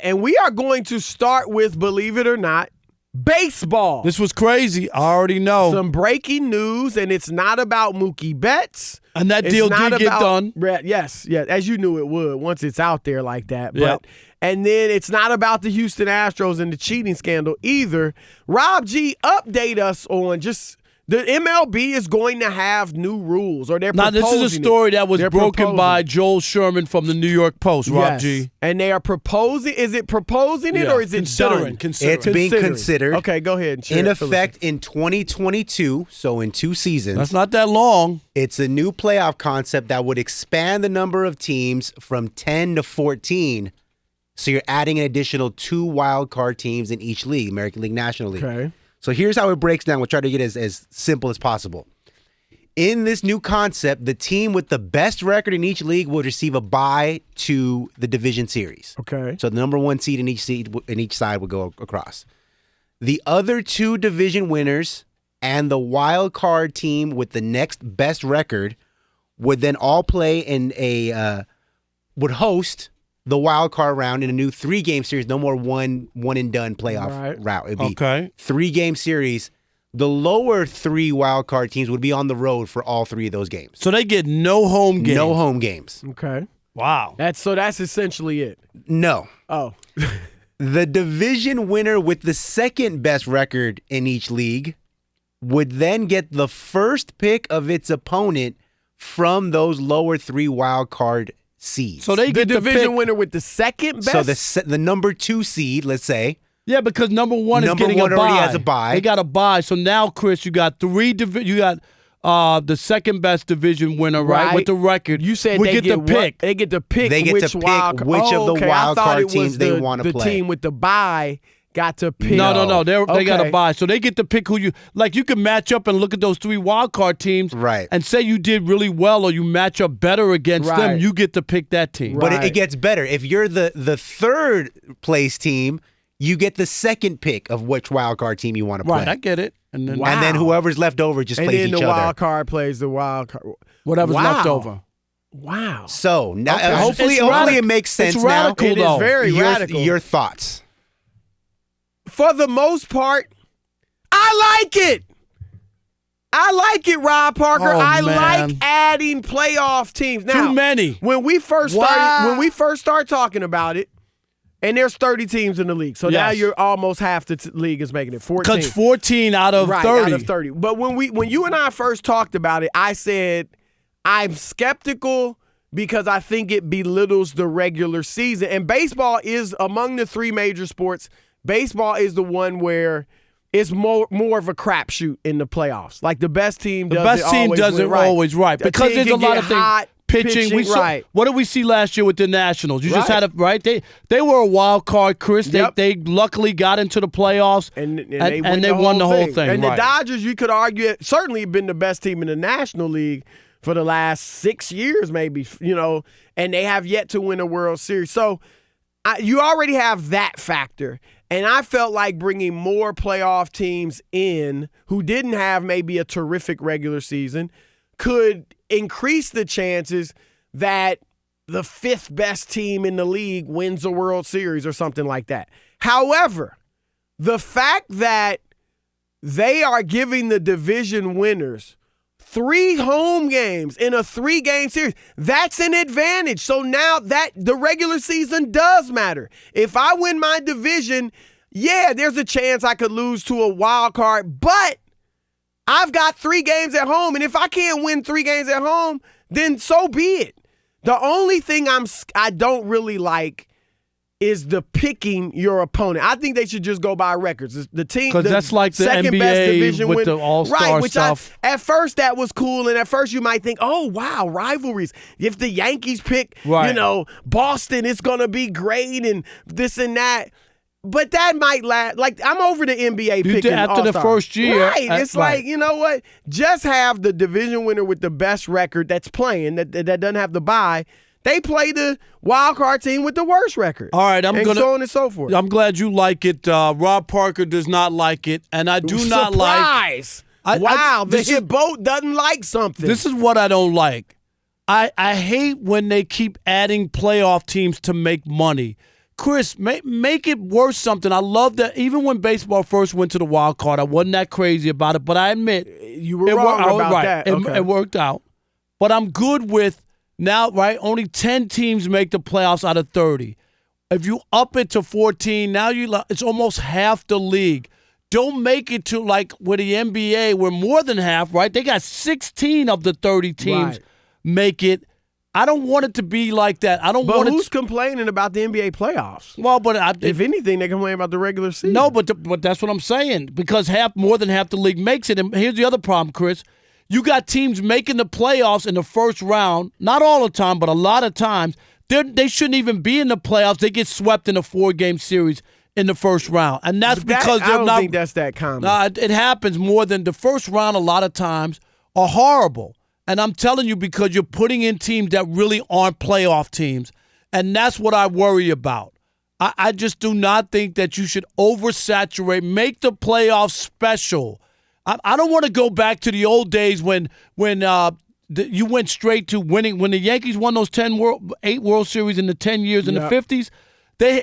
and we are going to start with, believe it or not, baseball. This was crazy. I already know. Some breaking news, and it's not about Mookie Betts. And that deal did get done. Yes, as you knew it would once it's out there like that. Yep. And then it's not about the Houston Astros and the cheating scandal either. Rob G, update us on just the MLB is going to have new rules, or they're proposing. Now, this is a story that was broken by Joel Sherman from the New York Post, Rob G. And they are proposing. Is it proposing it or is it done? It's being considered. Okay, go ahead. And in effect in 2022, so in 2 seasons. That's not that long. It's a new playoff concept that would expand the number of teams from 10 to 14. So you're adding an additional 2 wild card teams in each league, American League, National League. Okay. So here's how it breaks down. We'll try to get it as simple as possible. In this new concept, the team with the best record in each league will receive a bye to the division series. Okay. So the number 1 seed in each side would go across. The other 2 division winners and the wild card team with the next best record would then all play in would host the wild card round in a new 3-game series. No more one and done playoff route. It'd be 3-game series. The lower 3 wild card teams would be on the road for all 3 of those games. So they get no home games. No home games. Okay. Wow. That's essentially it. No. Oh. The division winner with the second best record in each league would then get the first pick of its opponent from those lower 3 wild card seeds. So they get the division winner with the second best. So the number 2 seed, let's say. Yeah, because number 1 is getting a bye. Already has a bye. They got a bye. So now, Chris, you got you got the second best division winner, right, with the record. You said they get the pick. They get to pick. They get to pick which of the wild card teams they want to play. The team with the bye got to pick. No. They got a bye. So they get to pick who you like. You can match up and look at those 3 wild card teams, right? And say you did really well, or you match up better against them. You get to pick that team. But it gets better if you're the 3rd place team. You get the second pick of which wild card team you want to play. Right, I get it. And then whoever's left over just plays each other. And then the wild card plays the wild card. Whatever's left over. Wow. So now, hopefully it makes sense. It's radical, It is very radical. Your thoughts? For the most part, I like it. I like it, Rob Parker. I like adding playoff teams. Now, too many. When we first started talking about it, and there's 30 teams in the league. So now you're almost half the league is making it 14. Because 14 out of 30. Out of 30. But when you and I first talked about it, I said I'm skeptical because I think it belittles the regular season. And baseball is, among the 3 major sports, baseball is the one where it's more of a crapshoot in the playoffs. Like the best team doesn't always right. Because there's a lot of things. Pitching, right. What did we see last year with the Nationals? You just had they were a wild card, Chris. They luckily got into the playoffs and they won the whole thing. And the Dodgers, you could argue, certainly been the best team in the National League for the last 6 years, maybe, and they have yet to win a World Series. So you already have that factor. And I felt like bringing more playoff teams in who didn't have maybe a terrific regular season could increase the chances that the 5th best team in the league wins a World Series or something like that. However, the fact that they are giving the division winners 3 home games in a 3-game series, that's an advantage. So now that the regular season does matter. If I win my division, there's a chance I could lose to a wild card, but I've got 3 games at home, and if I can't win 3 games at home, then so be it. The only thing I don't really like is the picking your opponent. I think they should just go by records. The team, because that's like the second NBA best division with the All-Star stuff. At first that was cool, and at first you might think, oh wow, rivalries. If the Yankees pick, Boston, it's gonna be great, and this and that. But that might last. Like, I'm over the NBA picking after All-Star. the first year. Right. It's like, you know what? Just have the division winner with the best record that's playing, that doesn't have the bye. They play the wild card team with the worst record. All right, so on and so forth. I'm glad you like it. Rob Parker does not like it, and I do not like. Wow, the boat doesn't like something. This is what I don't like. I hate when they keep adding playoff teams to make money. Chris, make it worth something. I love that. Even when baseball first went to the wild card, I wasn't that crazy about it. But I admit you were wrong about that. It worked out. But I'm good with now. Right, only 10 teams make the playoffs out of 30. If you up it to 14, now it's almost half the league. Don't make it to like with the NBA, where more than half. Right, they got 16 of the 30 teams make it. I don't want it to be like that. I don't want it. But who's complaining about the NBA playoffs? Well, but if anything, they complain about the regular season. No, but that's what I'm saying, because more than half the league makes it. And here's the other problem, Chris. You got teams making the playoffs in the first round. Not all the time, but a lot of times. They shouldn't even be in the playoffs. They get swept in a 4-game series in the first round, and that's because I don't think that's that common. It happens more than the first round. A lot of times are horrible. And I'm telling you, because you're putting in teams that really aren't playoff teams. And that's what I worry about. I just do not think that you should oversaturate. Make the playoffs special. I don't want to go back to the old days when you went straight to winning. When the Yankees won those 8 World Series in the 10 years in the 50s,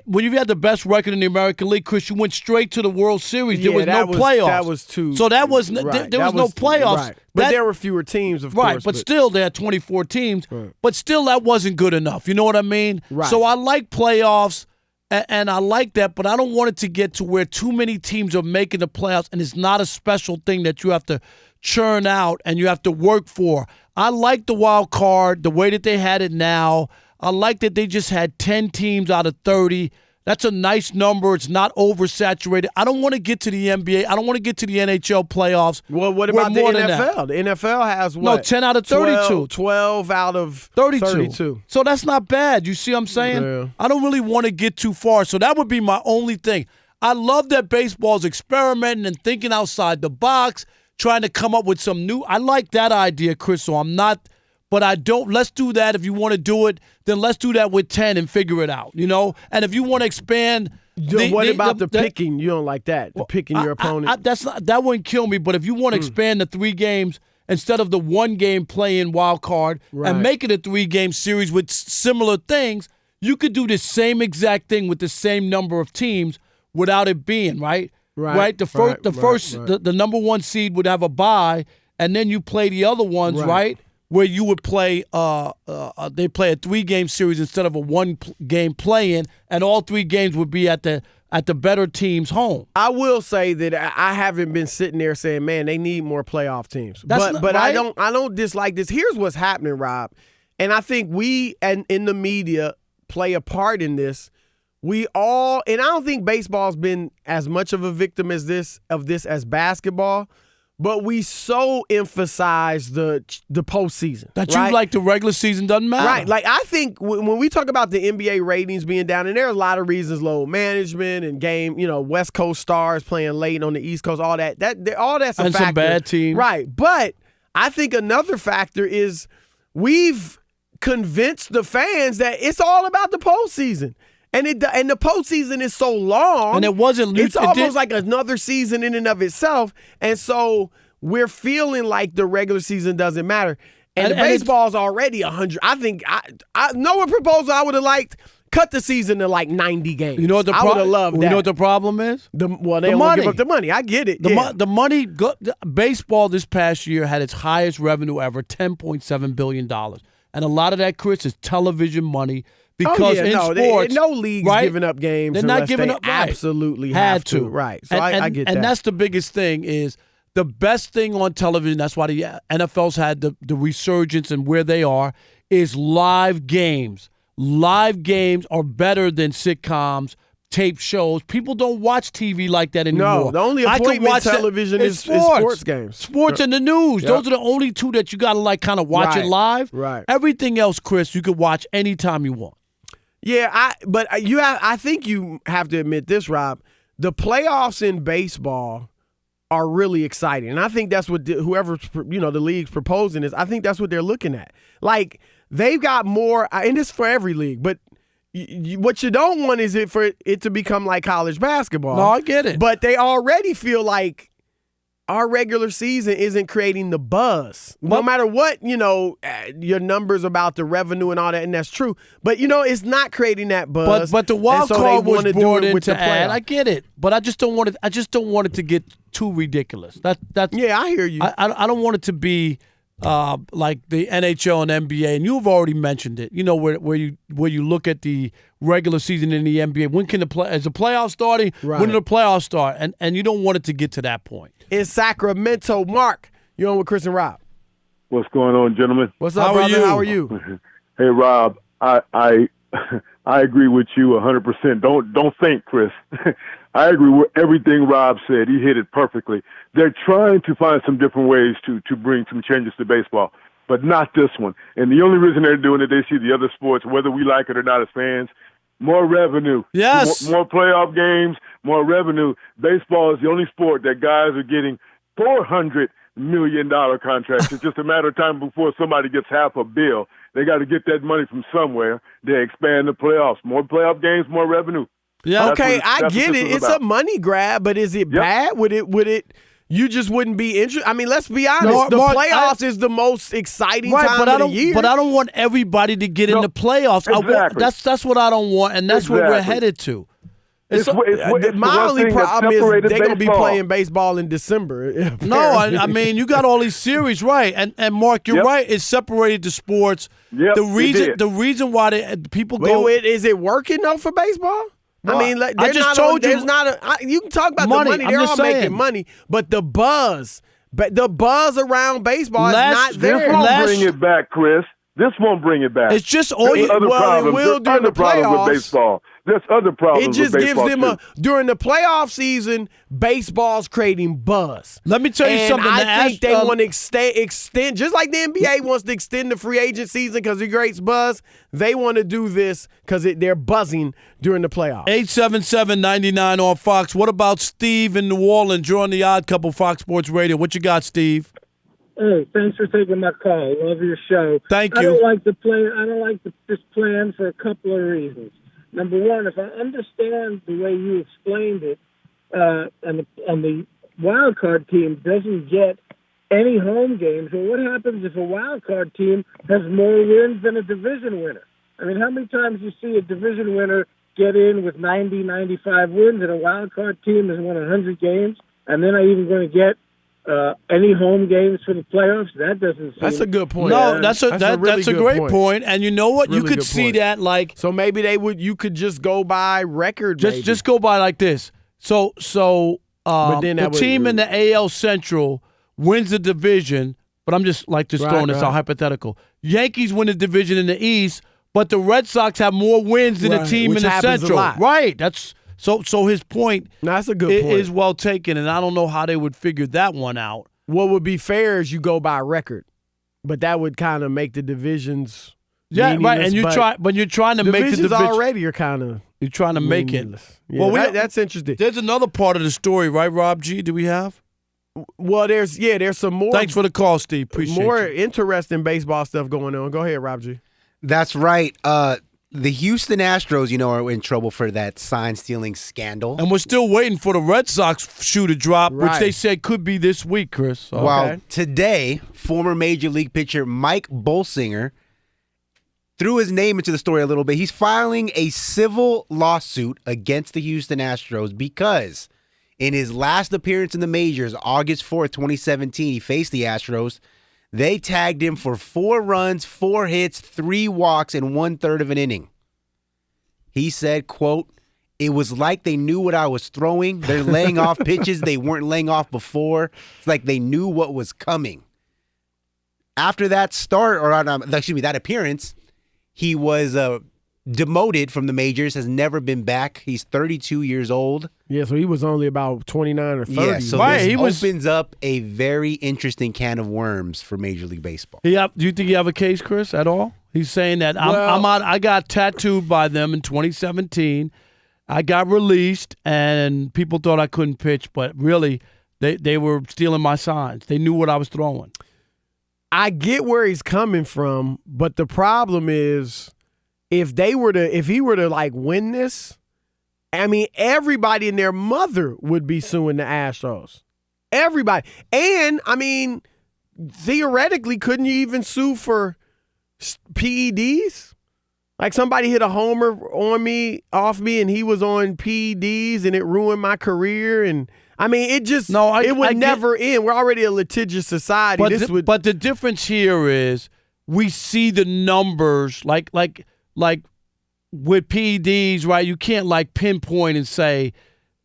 when you had the best record in the American League, Chris, you went straight to the World Series. There was no playoffs. That was too. So there was no playoffs. Right. But there were fewer teams, of course. Right, but still, they had 24 teams. Right. But still, that wasn't good enough. You know what I mean? Right. So I like playoffs, and I like that, but I don't want it to get to where too many teams are making the playoffs, and it's not a special thing that you have to churn out and you have to work for. I like the wild card, the way that they had it now. I like that they just had 10 teams out of 30. That's a nice number. It's not oversaturated. I don't want to get to the NBA. I don't want to get to the NHL playoffs. Well, what about the NFL? The NFL has what? No, 10 out of 32. 12 out of 32. So that's not bad. You see what I'm saying? Yeah. I don't really want to get too far. So that would be my only thing. I love that baseball's experimenting and thinking outside the box, trying to come up with some new. I like that idea, Chris, so I'm not. But I don't. Let's do that. If you want to do it, then let's do that with 10 and figure it out, And if you want to expand. What about the picking? You don't like that? The picking your opponent? That wouldn't kill me. But if you want to expand the 3 games instead of the 1-game play-in wild card and make it a 3-game series with similar things, you could do the same exact thing with the same number of teams without it being, right? Right. The number 1 seed would have a bye, and then you play the other ones, right? Where you would play, they play a 3-game series instead of a 1-game play-in, and all 3 games would be at the better team's home. I will say that I haven't been sitting there saying, "Man, they need more playoff teams." But right? I don't dislike this. Here's what's happening, Rob, and I think we and in the media play a part in this. And I don't think baseball's been as much of a victim as this as basketball. But we so emphasize the postseason. That you like the regular season doesn't matter. Right. Like, I think when we talk about the NBA ratings being down, and there's a lot of reasons, low management and game, West Coast stars playing late on the East Coast, all that's a and factor. Some bad teams. Right. But I think another factor is we've convinced the fans that it's all about the postseason. And the postseason is so long. And it wasn't. It's almost like another season in and of itself. And so we're feeling like the regular season doesn't matter. And the baseball's already 100. I think I know a proposal I would have liked. Cut the season to like 90 games. You know what I would have loved that. You know what the problem is? They don't want to give up the money. I get it. The money. Baseball this past year had its highest revenue ever, $10.7 billion. And a lot of that, Chris, is television money. Because sports, no league's giving up games. They're not giving up. Absolutely have to. Right. So I get that. And that's the biggest thing is the best thing on television. That's why the NFL's had the resurgence and where they are is live games. Live games are better than sitcoms, tape shows. People don't watch TV like that anymore. No, the only appointment television is sports games. Sports and the news. Yep. Those are the only 2 that you got to kind of watch it live. Right. Everything else, Chris, you could watch anytime you want. Yeah, I think you have to admit this, Rob. The playoffs in baseball are really exciting, and I think that's what whoever the league's proposing is. I think that's what they're looking at. Like they've got more, and it's for every league. But what you don't want is for it to become like college basketball. No, I get it. But they already feel like our regular season isn't creating the buzz. No matter what, your numbers about the revenue and all that, and that's true. But, it's not creating that buzz. But the wild card was brought in to add. I get it, but I just don't want it to get too ridiculous. That's yeah, I hear you. I don't want it to be like the NHL and NBA, and you've already mentioned it. Where you look at the regular season in the NBA. When can is the playoffs starting? Right. When do the playoffs start? And you don't want it to get to that point. In Sacramento, Mark, you're on with Chris and Rob. What's going on, gentlemen? What's up, brother? How are you? Hey, Rob. I agree with you 100%. Don't think, Chris. I agree with everything Rob said. He hit it perfectly. They're trying to find some different ways to bring some changes to baseball, but not this one. And the only reason they're doing it, they see the other sports, whether we like it or not as fans, more revenue. Yes. More playoff games, more revenue. Baseball is the only sport that guys are getting $400 million contracts. It's just a matter of time before somebody gets half a bill. They got to get that money from somewhere. They expand the playoffs. More playoff games, more revenue. Yeah. Okay, I get it. It's a money grab, but is it bad? Would it? You just wouldn't be interested. I mean, let's be honest. The playoffs is the most exciting time of the year. But I don't want everybody to get in the playoffs. Exactly. That's what I don't want, and that's where we're headed to. My only problem is they're going to be playing baseball in December. No, I mean, you got all these series, right? And Mark, you're right. It's separated the sports. Yep, the reason why people go. Wait, is it working though for baseball? No, I mean, I just told you. You can talk about the money. They're all making money, but the buzz around baseball is not there. This won't bring it back, Chris. This won't bring it back. It's just it will during the playoffs. With baseball. There's other problems. It just gives them during the playoff season. Baseball's creating buzz. Let me tell you something. I think they want to extend, just like the NBA wants to extend the free agent season because it creates buzz. They want to do this because they're buzzing during the playoffs. 877-99 on Fox. What about Steve in New Orleans? You're on the Odd Couple Fox Sports Radio. What you got, Steve? Hey, thanks for taking my call. Love your show. Thank you. I don't like the plan. I don't like this plan for a couple of reasons. Number one, if I understand the way you explained it, and the wild card team doesn't get any home games, well, what happens if a wild card team has more wins than a division winner? I mean, how many times do you see a division winner get in with 90, 95 wins, and a wild card team has won 100 games, and they're not even going to get any home games for the playoffs? That doesn't seem... That's a good point. No, that's a great point. And you know what? Really you could see point. that like... So maybe you could just go by record. Just go by like this. So then the team in the AL Central wins the division, but I'm just throwing this out hypothetical. Yankees win the division in the East, but the Red Sox have more wins than the team in the Central. Right. That's... So his point that's a good point. Is well taken, and I don't know how they would figure that one out. What would be fair is you go by record, but that would kind of make the divisions right. And you're trying to make the divisions already are kind of you're trying to make it. Yeah, well, that's interesting. There's another part of the story, right, Rob G? Do we have? Well, there's some more. Thanks for the call, Steve. Appreciate more you. interesting baseball stuff going on. Go ahead, Rob G. That's right. The Houston Astros, are in trouble for that sign-stealing scandal. And we're still waiting for the Red Sox shoe to drop, which they said could be this week, Chris. So. Well, today, former Major League pitcher Mike Bolsinger threw his name into the story a little bit. He's filing a civil lawsuit against the Houston Astros because in his last appearance in the majors, August 4th, 2017, he faced the Astros. They tagged him for 4 runs, 4 hits, 3 walks, and 1/3 of an inning. He said, quote, "It was like they knew what I was throwing. They're laying off pitches they weren't laying off before. It's like they knew what was coming." After that that appearance, he was demoted from the majors, has never been back. He's 32 years old. Yeah, so he was only about 29 or 30. Yeah, so this opens up a very interesting can of worms for Major League Baseball. Do you think you have a case, Chris, at all? He's saying that I'm out. I got tattooed by them in 2017. I got released, and people thought I couldn't pitch, but really, they were stealing my signs. They knew what I was throwing. I get where he's coming from, but the problem is if he were to like win this, I mean, everybody and their mother would be suing the Astros. Everybody. And, I mean, theoretically, couldn't you even sue for PEDs? Like somebody hit a homer off me, and he was on PEDs, and it ruined my career. And I mean, it would never end. We're already a litigious society. But the difference here is we see the numbers like with PEDs, right? You can't like pinpoint and say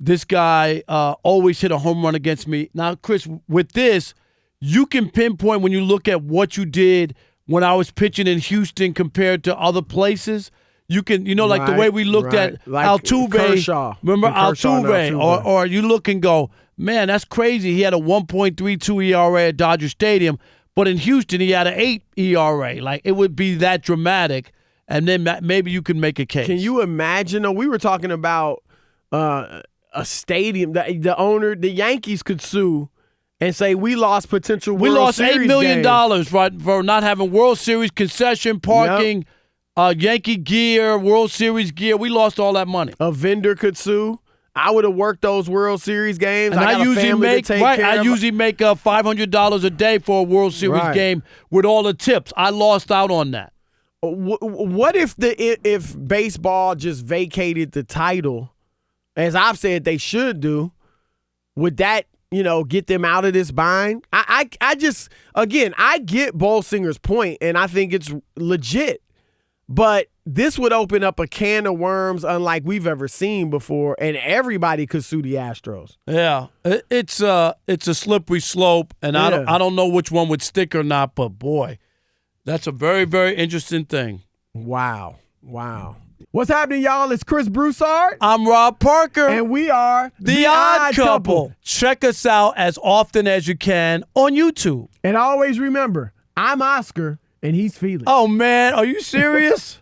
this guy always hit a home run against me. Now, Chris, with this, you can pinpoint when you look at what you did when I was pitching in Houston compared to other places. You can, like the way we looked at like Altuve. Kershaw. Remember Altuve? Or you look and go, man, that's crazy. He had a 1.32 ERA at Dodger Stadium, but in Houston he had an 8 ERA. Like, it would be that dramatic, and then maybe you could make a case. Can you imagine? We were talking about a stadium. The owner, the Yankees could sue and say we lost potential World Series $8 million games. for not having World Series concession, parking, Yankee gear, World Series gear. We lost all that money. A vendor could sue. I would have worked those World Series games. And I usually make $500 a day for a World Series game with all the tips. I lost out on that. What if baseball just vacated the title, as I've said they should do? Would that get them out of this bind? I get Bolsinger's point, and I think it's legit. But this would open up a can of worms unlike we've ever seen before, and everybody could sue the Astros. Yeah, it's a slippery slope, and I don't know which one would stick or not. But boy, that's a very, very interesting thing. Wow. What's happening, y'all? It's Chris Broussard. I'm Rob Parker. And we are The Odd Couple. Check us out as often as you can on YouTube. And always remember, I'm Oscar, and he's Felix. Oh, man. Are you serious?